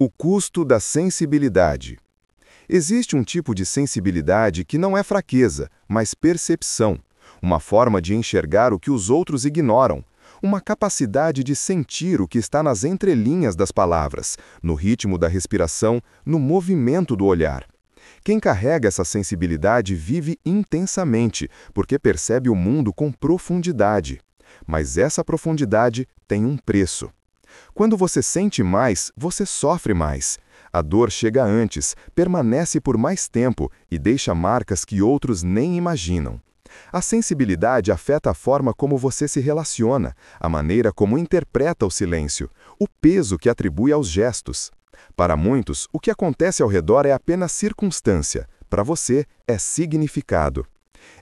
O custo da sensibilidade. Existe um tipo de sensibilidade que não é fraqueza, mas percepção, uma forma de enxergar o que os outros ignoram, uma capacidade de sentir o que está nas entrelinhas das palavras, no ritmo da respiração, no movimento do olhar. Quem carrega essa sensibilidade vive intensamente, porque percebe o mundo com profundidade. Mas essa profundidade tem um preço. Quando você sente mais, você sofre mais. A dor chega antes, permanece por mais tempo e deixa marcas que outros nem imaginam. A sensibilidade afeta a forma como você se relaciona, a maneira como interpreta o silêncio, o peso que atribui aos gestos. Para muitos, o que acontece ao redor é apenas circunstância. Para você, é significado.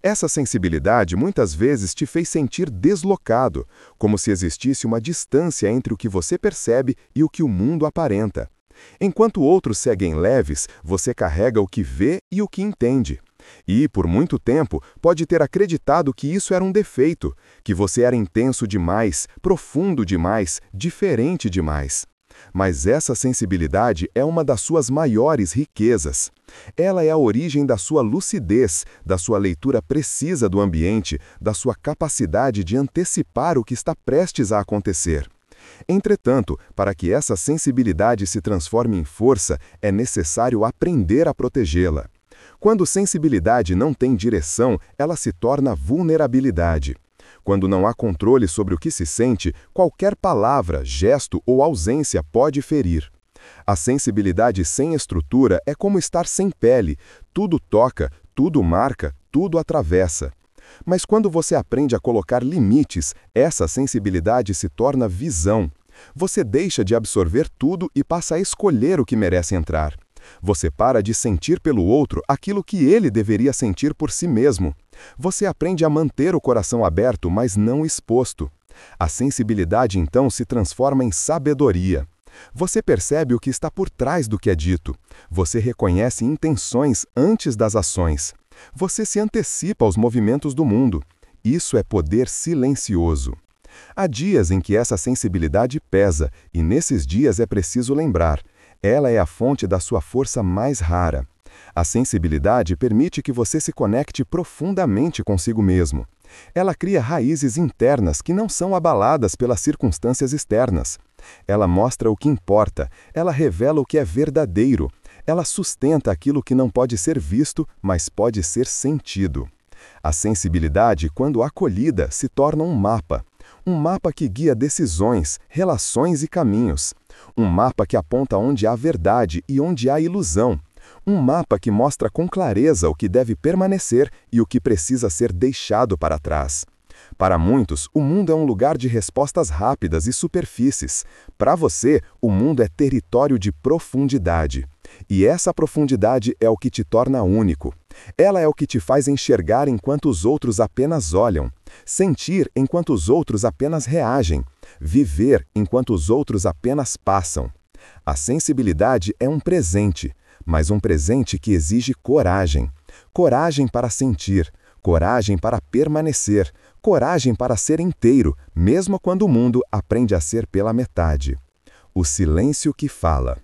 Essa sensibilidade muitas vezes te fez sentir deslocado, como se existisse uma distância entre o que você percebe e o que o mundo aparenta. Enquanto outros seguem leves, você carrega o que vê e o que entende. E, por muito tempo, pode ter acreditado que isso era um defeito, que você era intenso demais, profundo demais, diferente demais. Mas essa sensibilidade é uma das suas maiores riquezas. Ela é a origem da sua lucidez, da sua leitura precisa do ambiente, da sua capacidade de antecipar o que está prestes a acontecer. Entretanto, para que essa sensibilidade se transforme em força, é necessário aprender a protegê-la. Quando sensibilidade não tem direção, ela se torna vulnerabilidade. Quando não há controle sobre o que se sente, qualquer palavra, gesto ou ausência pode ferir. A sensibilidade sem estrutura é como estar sem pele. Tudo toca, tudo marca, tudo atravessa. Mas quando você aprende a colocar limites, essa sensibilidade se torna visão. Você deixa de absorver tudo e passa a escolher o que merece entrar. Você para de sentir pelo outro aquilo que ele deveria sentir por si mesmo. Você aprende a manter o coração aberto, mas não exposto. A sensibilidade então se transforma em sabedoria. Você percebe o que está por trás do que é dito. Você reconhece intenções antes das ações. Você se antecipa aos movimentos do mundo. Isso é poder silencioso. Há dias em que essa sensibilidade pesa, e nesses dias é preciso lembrar: ela é a fonte da sua força mais rara. A sensibilidade permite que você se conecte profundamente consigo mesmo. Ela cria raízes internas que não são abaladas pelas circunstâncias externas. Ela mostra o que importa, ela revela o que é verdadeiro. Ela sustenta aquilo que não pode ser visto, mas pode ser sentido. A sensibilidade, quando acolhida, se torna um mapa. Um mapa que guia decisões, relações e caminhos. Um mapa que aponta onde há verdade e onde há ilusão. Um mapa que mostra com clareza o que deve permanecer e o que precisa ser deixado para trás. Para muitos, o mundo é um lugar de respostas rápidas e superfícies. Para você, o mundo é território de profundidade. E essa profundidade é o que te torna único. Ela é o que te faz enxergar enquanto os outros apenas olham, sentir enquanto os outros apenas reagem, viver enquanto os outros apenas passam. A sensibilidade é um presente, mas um presente que exige coragem. Coragem para sentir, coragem para permanecer, coragem para ser inteiro, mesmo quando o mundo aprende a ser pela metade. O silêncio que fala.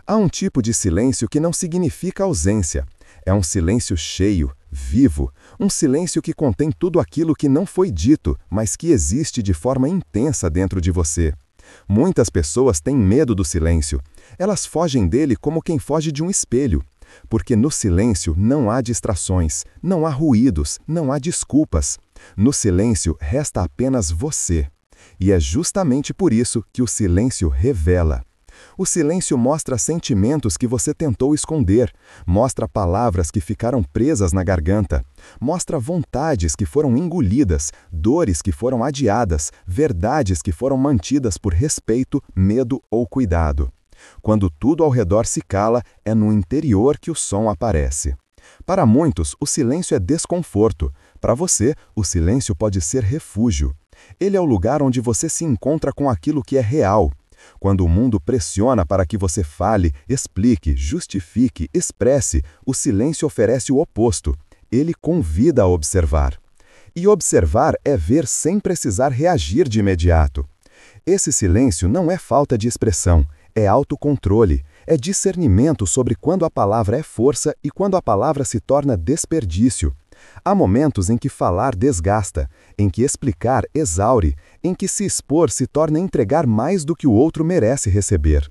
Há um tipo de silêncio que não significa ausência. É um silêncio cheio, vivo, um silêncio que contém tudo aquilo que não foi dito, mas que existe de forma intensa dentro de você. Muitas pessoas têm medo do silêncio. Elas fogem dele como quem foge de um espelho. Porque no silêncio não há distrações, não há ruídos, não há desculpas. No silêncio resta apenas você. E é justamente por isso que o silêncio revela. O silêncio mostra sentimentos que você tentou esconder, mostra palavras que ficaram presas na garganta, mostra vontades que foram engolidas, dores que foram adiadas, verdades que foram mantidas por respeito, medo ou cuidado. Quando tudo ao redor se cala, é no interior que o som aparece. Para muitos, o silêncio é desconforto. Para você, o silêncio pode ser refúgio. Ele é o lugar onde você se encontra com aquilo que é real. Quando o mundo pressiona para que você fale, explique, justifique, expresse, o silêncio oferece o oposto. Ele convida a observar. E observar é ver sem precisar reagir de imediato. Esse silêncio não é falta de expressão, é autocontrole, É discernimento sobre quando a palavra é força e quando a palavra se torna desperdício. Há momentos em que falar desgasta, em que explicar exaure, em que se expor se torna entregar mais do que o outro merece receber.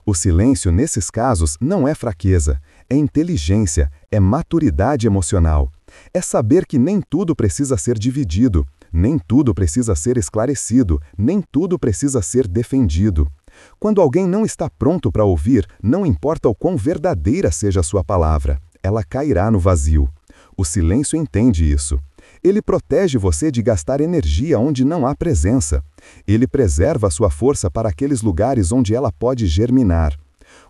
O silêncio, nesses casos, não é fraqueza, é inteligência, é maturidade emocional. É saber que nem tudo precisa ser dividido, nem tudo precisa ser esclarecido, nem tudo precisa ser defendido. Quando alguém não está pronto para ouvir, não importa o quão verdadeira seja a sua palavra, ela cairá no vazio. O silêncio entende isso. Ele protege você de gastar energia onde não há presença. Ele preserva a sua força para aqueles lugares onde ela pode germinar.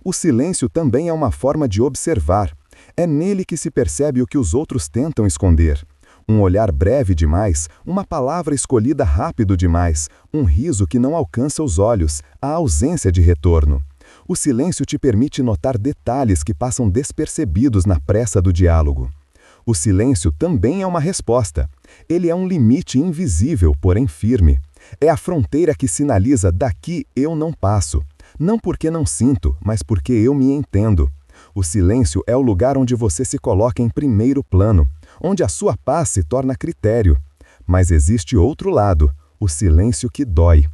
O silêncio também é uma forma de observar. É nele que se percebe o que os outros tentam esconder. Um olhar breve demais, uma palavra escolhida rápido demais, um riso que não alcança os olhos, a ausência de retorno. O silêncio te permite notar detalhes que passam despercebidos na pressa do diálogo. O silêncio também é uma resposta. Ele é um limite invisível, porém firme. É a fronteira que sinaliza daqui eu não passo. Não porque não sinto, mas porque eu me entendo. O silêncio é o lugar onde você se coloca em primeiro plano, onde a sua paz se torna critério. Mas existe outro lado, o silêncio que dói.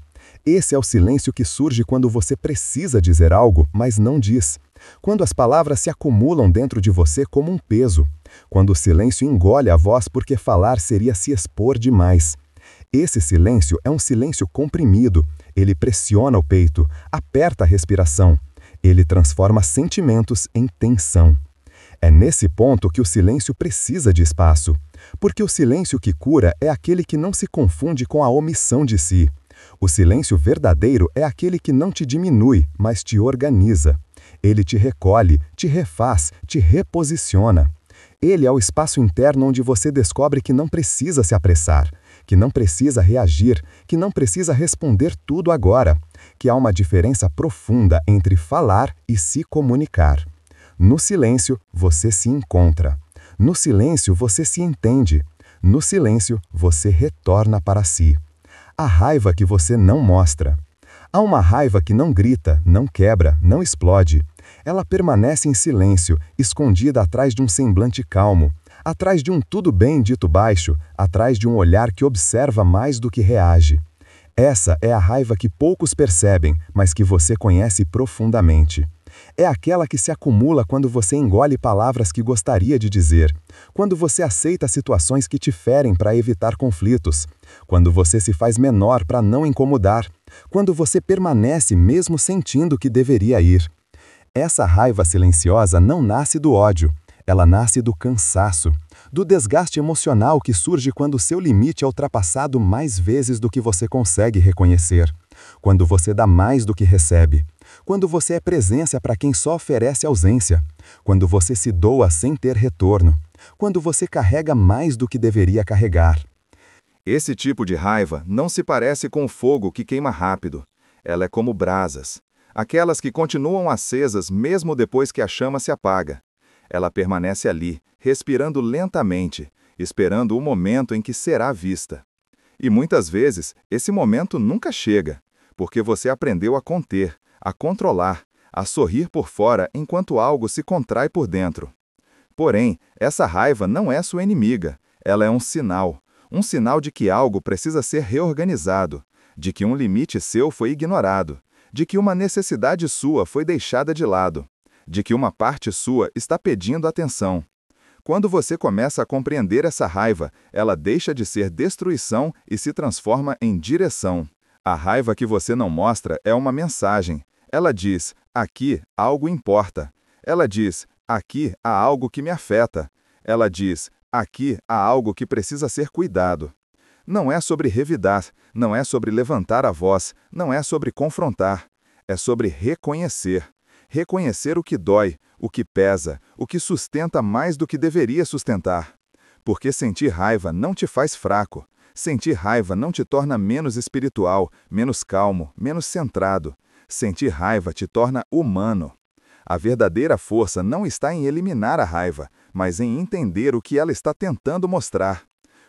Esse é o silêncio que surge quando você precisa dizer algo, mas não diz. Quando as palavras se acumulam dentro de você como um peso. Quando o silêncio engole a voz porque falar seria se expor demais. Esse silêncio é um silêncio comprimido. Ele pressiona o peito, aperta a respiração. Ele transforma sentimentos em tensão. É nesse ponto que o silêncio precisa de espaço. Porque o silêncio que cura é aquele que não se confunde com a omissão de si. O silêncio verdadeiro é aquele que não te diminui, mas te organiza. Ele te recolhe, te refaz, te reposiciona. Ele é o espaço interno onde você descobre que não precisa se apressar, que não precisa reagir, que não precisa responder tudo agora, que há uma diferença profunda entre falar e se comunicar. No silêncio, você se encontra. No silêncio, você se entende. No silêncio, você retorna para si. A raiva que você não mostra. Há uma raiva que não grita, não quebra, não explode. Ela permanece em silêncio, escondida atrás de um semblante calmo, atrás de um tudo bem dito baixo, atrás de um olhar que observa mais do que reage. Essa é a raiva que poucos percebem, mas que você conhece profundamente. É aquela que se acumula quando você engole palavras que gostaria de dizer, quando você aceita situações que te ferem para evitar conflitos, quando você se faz menor para não incomodar, quando você permanece mesmo sentindo que deveria ir. Essa raiva silenciosa não nasce do ódio, ela nasce do cansaço, do desgaste emocional que surge quando seu limite é ultrapassado mais vezes do que você consegue reconhecer, quando você dá mais do que recebe, quando você é presença para quem só oferece ausência, quando você se doa sem ter retorno, quando você carrega mais do que deveria carregar. Esse tipo de raiva não se parece com o fogo que queima rápido. Ela é como brasas, aquelas que continuam acesas mesmo depois que a chama se apaga. Ela permanece ali, respirando lentamente, esperando o momento em que será vista. E muitas vezes, esse momento nunca chega, porque você aprendeu a conter, a controlar, a sorrir por fora enquanto algo se contrai por dentro. Porém, essa raiva não é sua inimiga, ela é um sinal de que algo precisa ser reorganizado, de que um limite seu foi ignorado, de que uma necessidade sua foi deixada de lado, de que uma parte sua está pedindo atenção. Quando você começa a compreender essa raiva, ela deixa de ser destruição e se transforma em direção. A raiva que você não mostra é uma mensagem. Ela diz, aqui algo importa. Ela diz, aqui há algo que me afeta. Ela diz, aqui há algo que precisa ser cuidado. Não é sobre revidar, não é sobre levantar a voz, não é sobre confrontar. É sobre reconhecer. Reconhecer o que dói, o que pesa, o que sustenta mais do que deveria sustentar. Porque sentir raiva não te faz fraco. Sentir raiva não te torna menos espiritual, menos calmo, menos centrado. Sentir raiva te torna humano. A verdadeira força não está em eliminar a raiva, mas em entender o que ela está tentando mostrar.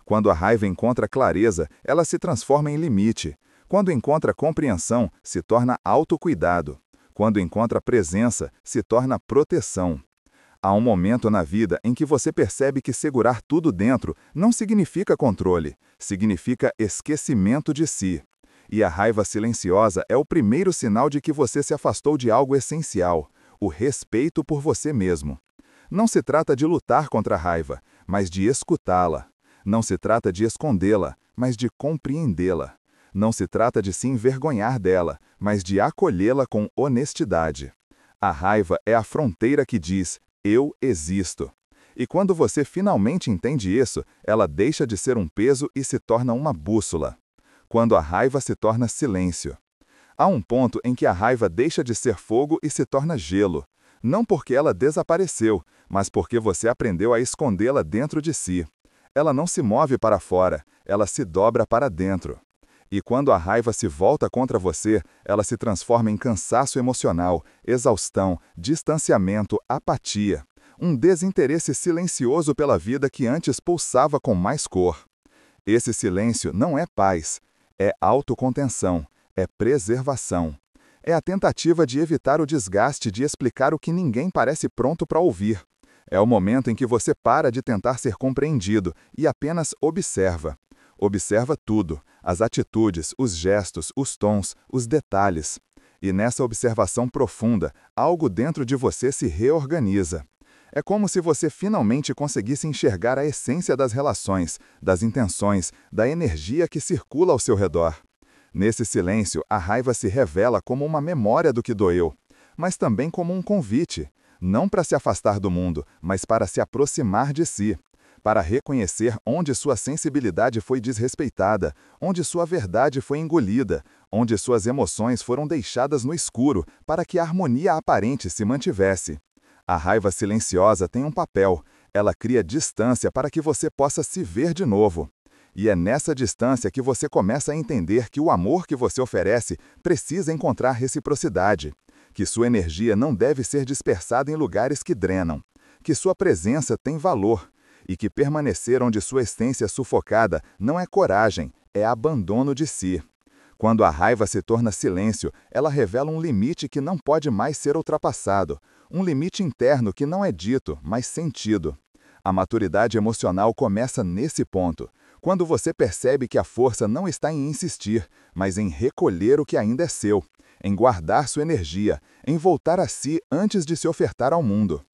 Quando a raiva encontra clareza, ela se transforma em limite. Quando encontra compreensão, se torna autocuidado. Quando encontra presença, se torna proteção. Há um momento na vida em que você percebe que segurar tudo dentro não significa controle, significa esquecimento de si. E a raiva silenciosa é o primeiro sinal de que você se afastou de algo essencial, o respeito por você mesmo. Não se trata de lutar contra a raiva, mas de escutá-la. Não se trata de escondê-la, mas de compreendê-la. Não se trata de se envergonhar dela, mas de acolhê-la com honestidade. A raiva é a fronteira que diz: eu existo. E quando você finalmente entende isso, ela deixa de ser um peso e se torna uma bússola. Quando a raiva se torna silêncio. Há um ponto em que a raiva deixa de ser fogo e se torna gelo. Não porque ela desapareceu, mas porque você aprendeu a escondê-la dentro de si. Ela não se move para fora, ela se dobra para dentro. E quando a raiva se volta contra você, ela se transforma em cansaço emocional, exaustão, distanciamento, apatia. Um desinteresse silencioso pela vida que antes pulsava com mais cor. Esse silêncio não é paz, é autocontenção, é preservação. É a tentativa de evitar o desgaste de explicar o que ninguém parece pronto para ouvir. É o momento em que você para de tentar ser compreendido e apenas observa. Observa tudo, as atitudes, os gestos, os tons, os detalhes. E nessa observação profunda, algo dentro de você se reorganiza. É como se você finalmente conseguisse enxergar a essência das relações, das intenções, da energia que circula ao seu redor. Nesse silêncio, a raiva se revela como uma memória do que doeu, mas também como um convite, não para se afastar do mundo, mas para se aproximar de si, para reconhecer onde sua sensibilidade foi desrespeitada, onde sua verdade foi engolida, onde suas emoções foram deixadas no escuro para que a harmonia aparente se mantivesse. A raiva silenciosa tem um papel, ela cria distância para que você possa se ver de novo. E é nessa distância que você começa a entender que o amor que você oferece precisa encontrar reciprocidade, que sua energia não deve ser dispersada em lugares que drenam, que sua presença tem valor, e que permanecer onde sua essência é sufocada não é coragem, é abandono de si. Quando a raiva se torna silêncio, ela revela um limite que não pode mais ser ultrapassado, um limite interno que não é dito, mas sentido. A maturidade emocional começa nesse ponto, quando você percebe que a força não está em insistir, mas em recolher o que ainda é seu, em guardar sua energia, em voltar a si antes de se ofertar ao mundo.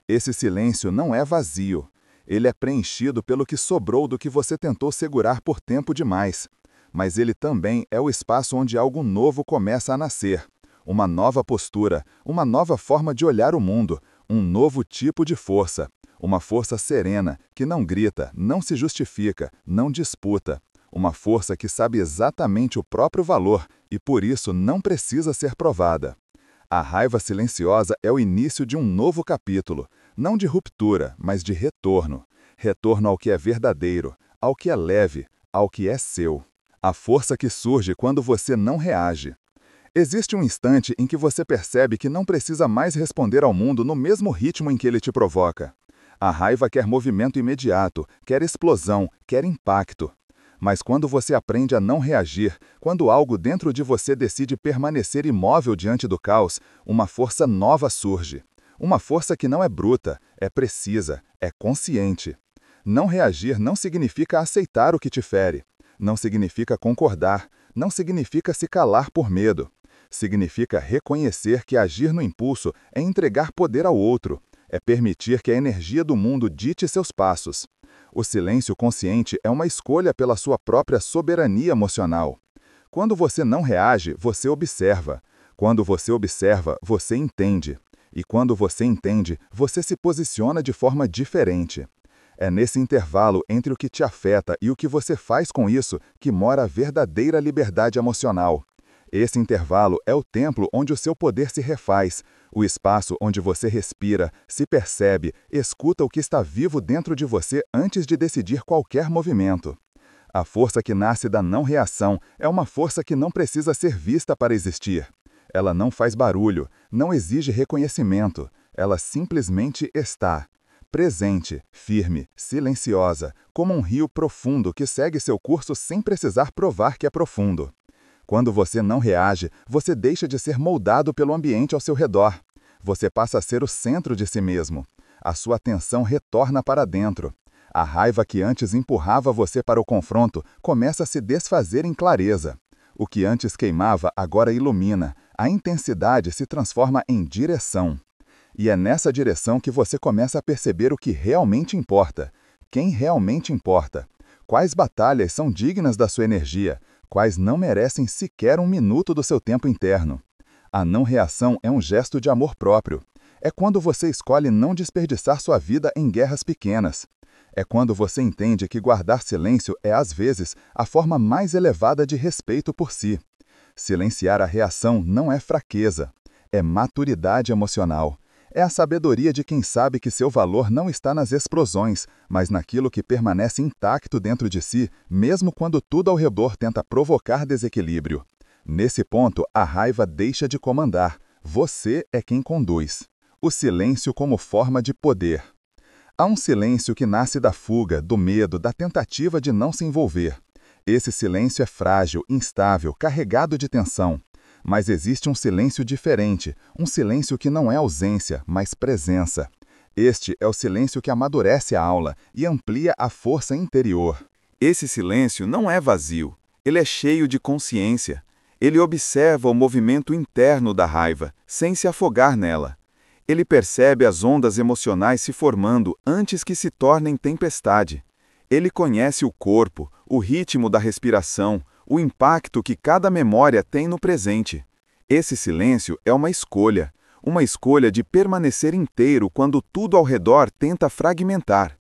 Esse silêncio não é vazio. Ele é preenchido pelo que sobrou do que você tentou segurar por tempo demais. Mas ele também é o espaço onde algo novo começa a nascer. Uma nova postura, uma nova forma de olhar o mundo, um novo tipo de força. Uma força serena, que não grita, não se justifica, não disputa. Uma força que sabe exatamente o próprio valor e por isso não precisa ser provada. A raiva silenciosa é o início de um novo capítulo, não de ruptura, mas de retorno. Retorno ao que é verdadeiro, ao que é leve, ao que é seu. A força que surge quando você não reage. Existe um instante em que você percebe que não precisa mais responder ao mundo no mesmo ritmo em que ele te provoca. A raiva quer movimento imediato, quer explosão, quer impacto. Mas quando você aprende a não reagir, quando algo dentro de você decide permanecer imóvel diante do caos, uma força nova surge. Uma força que não é bruta, é precisa, é consciente. Não reagir não significa aceitar o que te fere. Não significa concordar, não significa se calar por medo. Significa reconhecer que agir no impulso é entregar poder ao outro, é permitir que a energia do mundo dite seus passos. O silêncio consciente é uma escolha pela sua própria soberania emocional. Quando você não reage, você observa. Quando você observa, você entende. E quando você entende, você se posiciona de forma diferente. É nesse intervalo entre o que te afeta e o que você faz com isso que mora a verdadeira liberdade emocional. Esse intervalo é o templo onde o seu poder se refaz, o espaço onde você respira, se percebe, escuta o que está vivo dentro de você antes de decidir qualquer movimento. A força que nasce da não-reação é uma força que não precisa ser vista para existir. Ela não faz barulho, não exige reconhecimento, ela simplesmente está. Presente, firme, silenciosa, como um rio profundo que segue seu curso sem precisar provar que é profundo. Quando você não reage, você deixa de ser moldado pelo ambiente ao seu redor. Você passa a ser o centro de si mesmo. A sua atenção retorna para dentro. A raiva que antes empurrava você para o confronto começa a se desfazer em clareza. O que antes queimava agora ilumina. A intensidade se transforma em direção. E é nessa direção que você começa a perceber o que realmente importa. Quem realmente importa. Quais batalhas são dignas da sua energia. Quais não merecem sequer um minuto do seu tempo interno. A não reação é um gesto de amor próprio. É quando você escolhe não desperdiçar sua vida em guerras pequenas. É quando você entende que guardar silêncio é, às vezes, a forma mais elevada de respeito por si. Silenciar a reação não é fraqueza, é maturidade emocional. É a sabedoria de quem sabe que seu valor não está nas explosões, mas naquilo que permanece intacto dentro de si, mesmo quando tudo ao redor tenta provocar desequilíbrio. Nesse ponto, a raiva deixa de comandar. Você é quem conduz. O silêncio como forma de poder. Há um silêncio que nasce da fuga, do medo, da tentativa de não se envolver. Esse silêncio é frágil, instável, carregado de tensão. Mas existe um silêncio diferente, um silêncio que não é ausência, mas presença. Este é o silêncio que amadurece a aula e amplia a força interior. Esse silêncio não é vazio, ele é cheio de consciência. Ele observa o movimento interno da raiva, sem se afogar nela. Ele percebe as ondas emocionais se formando antes que se tornem tempestade. Ele conhece o corpo, o ritmo da respiração, o impacto que cada memória tem no presente. Esse silêncio é uma escolha de permanecer inteiro quando tudo ao redor tenta fragmentar.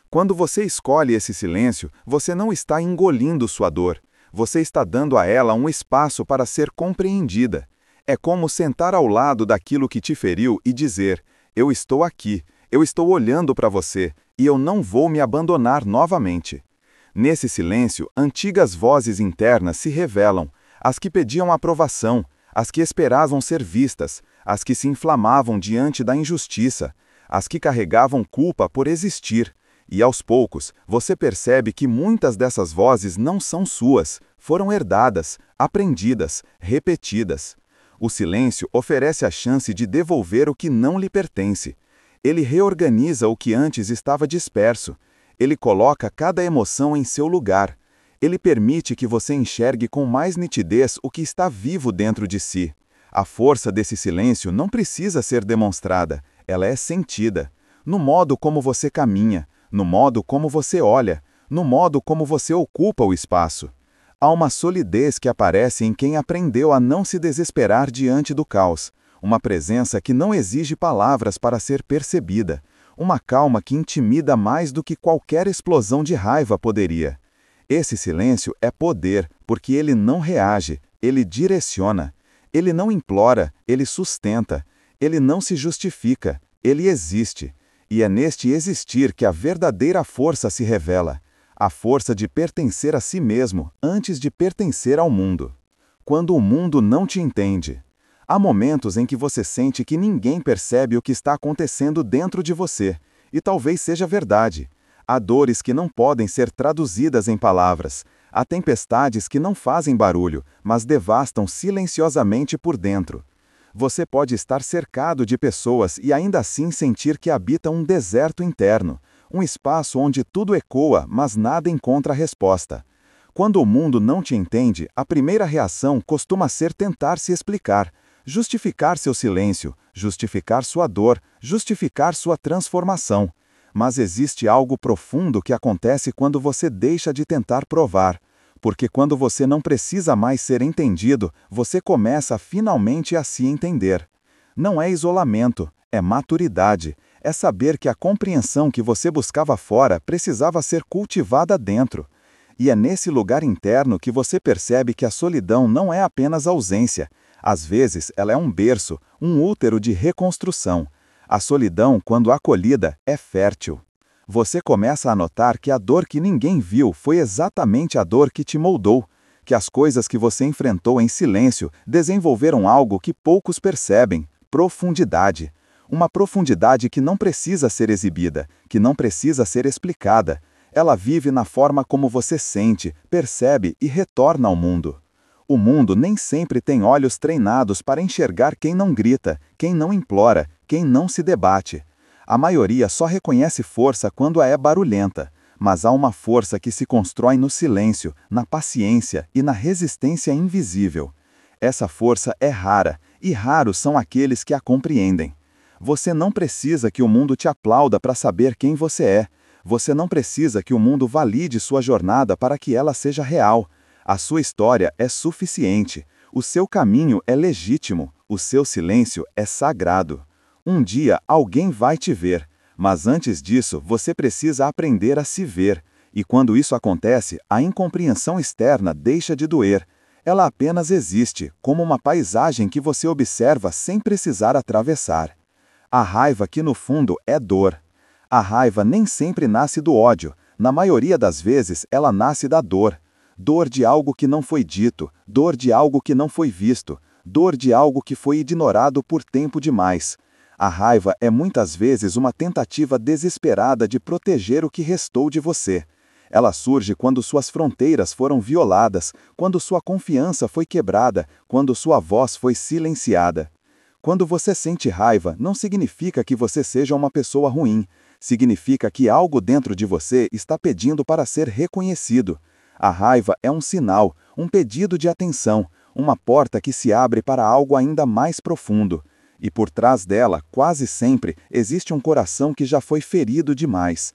Quando você escolhe esse silêncio, você não está engolindo sua dor, você está dando a ela um espaço para ser compreendida. É como sentar ao lado daquilo que te feriu e dizer: eu estou aqui, eu estou olhando para você, e eu não vou me abandonar novamente. Nesse silêncio, antigas vozes internas se revelam, as que pediam aprovação, as que esperavam ser vistas, as que se inflamavam diante da injustiça, as que carregavam culpa por existir. E aos poucos, você percebe que muitas dessas vozes não são suas, foram herdadas, aprendidas, repetidas. O silêncio oferece a chance de devolver o que não lhe pertence. Ele reorganiza o que antes estava disperso. Ele coloca cada emoção em seu lugar. Ele permite que você enxergue com mais nitidez o que está vivo dentro de si. A força desse silêncio não precisa ser demonstrada, ela é sentida. No modo como você caminha, no modo como você olha, no modo como você ocupa o espaço. Há uma solidez que aparece em quem aprendeu a não se desesperar diante do caos, uma presença que não exige palavras para ser percebida, uma calma que intimida mais do que qualquer explosão de raiva poderia. Esse silêncio é poder, porque ele não reage, ele direciona. Ele não implora, ele sustenta. Ele não se justifica, ele existe. E é neste existir que a verdadeira força se revela. A força de pertencer a si mesmo antes de pertencer ao mundo. Quando o mundo não te entende. Há momentos em que você sente que ninguém percebe o que está acontecendo dentro de você, e talvez seja verdade. Há dores que não podem ser traduzidas em palavras. Há tempestades que não fazem barulho, mas devastam silenciosamente por dentro. Você pode estar cercado de pessoas e ainda assim sentir que habita um deserto interno. Um espaço onde tudo ecoa, mas nada encontra resposta. Quando o mundo não te entende, a primeira reação costuma ser tentar se explicar, justificar seu silêncio, justificar sua dor, justificar sua transformação. Mas existe algo profundo que acontece quando você deixa de tentar provar. Porque quando você não precisa mais ser entendido, você começa finalmente a se entender. Não é isolamento, é maturidade. É saber que a compreensão que você buscava fora precisava ser cultivada dentro. E é nesse lugar interno que você percebe que a solidão não é apenas ausência. Às vezes, ela é um berço, um útero de reconstrução. A solidão, quando acolhida, é fértil. Você começa a notar que a dor que ninguém viu foi exatamente a dor que te moldou, que as coisas que você enfrentou em silêncio desenvolveram algo que poucos percebem: profundidade. Uma profundidade que não precisa ser exibida, que não precisa ser explicada. Ela vive na forma como você sente, percebe e retorna ao mundo. O mundo nem sempre tem olhos treinados para enxergar quem não grita, quem não implora, quem não se debate. A maioria só reconhece força quando é barulhenta, mas há uma força que se constrói no silêncio, na paciência e na resistência invisível. Essa força é rara, e raros são aqueles que a compreendem. Você não precisa que o mundo te aplauda para saber quem você é. Você não precisa que o mundo valide sua jornada para que ela seja real. A sua história é suficiente. O seu caminho é legítimo. O seu silêncio é sagrado. Um dia alguém vai te ver, mas antes disso você precisa aprender a se ver. E quando isso acontece, a incompreensão externa deixa de doer. Ela apenas existe, como uma paisagem que você observa sem precisar atravessar. A raiva que no fundo é dor. A raiva nem sempre nasce do ódio. Na maioria das vezes, ela nasce da dor. Dor de algo que não foi dito, dor de algo que não foi visto, dor de algo que foi ignorado por tempo demais. A raiva é muitas vezes uma tentativa desesperada de proteger o que restou de você. Ela surge quando suas fronteiras foram violadas, quando sua confiança foi quebrada, quando sua voz foi silenciada. Quando você sente raiva, não significa que você seja uma pessoa ruim. Significa que algo dentro de você está pedindo para ser reconhecido. A raiva é um sinal, um pedido de atenção, uma porta que se abre para algo ainda mais profundo. E por trás dela, quase sempre, existe um coração que já foi ferido demais.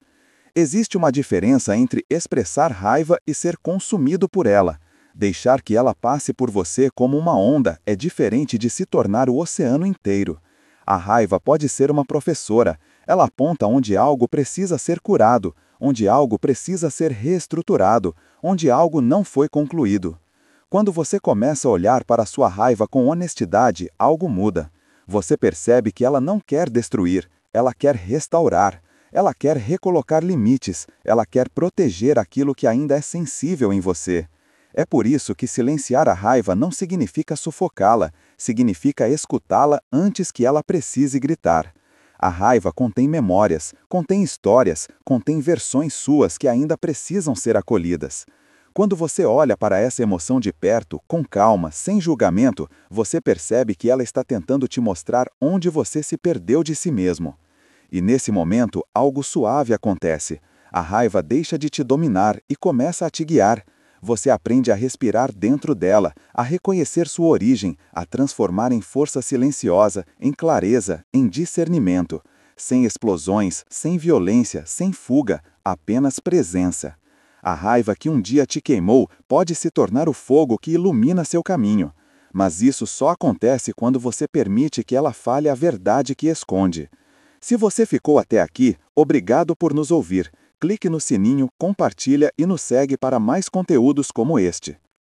Existe uma diferença entre expressar raiva e ser consumido por ela. Deixar que ela passe por você como uma onda é diferente de se tornar o oceano inteiro. A raiva pode ser uma professora. Ela aponta onde algo precisa ser curado, onde algo precisa ser reestruturado, onde algo não foi concluído. Quando você começa a olhar para a sua raiva com honestidade, algo muda. Você percebe que ela não quer destruir, ela quer restaurar. Ela quer recolocar limites, ela quer proteger aquilo que ainda é sensível em você. É por isso que silenciar a raiva não significa sufocá-la, significa escutá-la antes que ela precise gritar. A raiva contém memórias, contém histórias, contém versões suas que ainda precisam ser acolhidas. Quando você olha para essa emoção de perto, com calma, sem julgamento, você percebe que ela está tentando te mostrar onde você se perdeu de si mesmo. E nesse momento, algo suave acontece. A raiva deixa de te dominar e começa a te guiar. Você aprende a respirar dentro dela, a reconhecer sua origem, a transformar em força silenciosa, em clareza, em discernimento. Sem explosões, sem violência, sem fuga, apenas presença. A raiva que um dia te queimou pode se tornar o fogo que ilumina seu caminho. Mas isso só acontece quando você permite que ela fale a verdade que esconde. Se você ficou até aqui, obrigado por nos ouvir. Clique no sininho, compartilha e nos segue para mais conteúdos como este.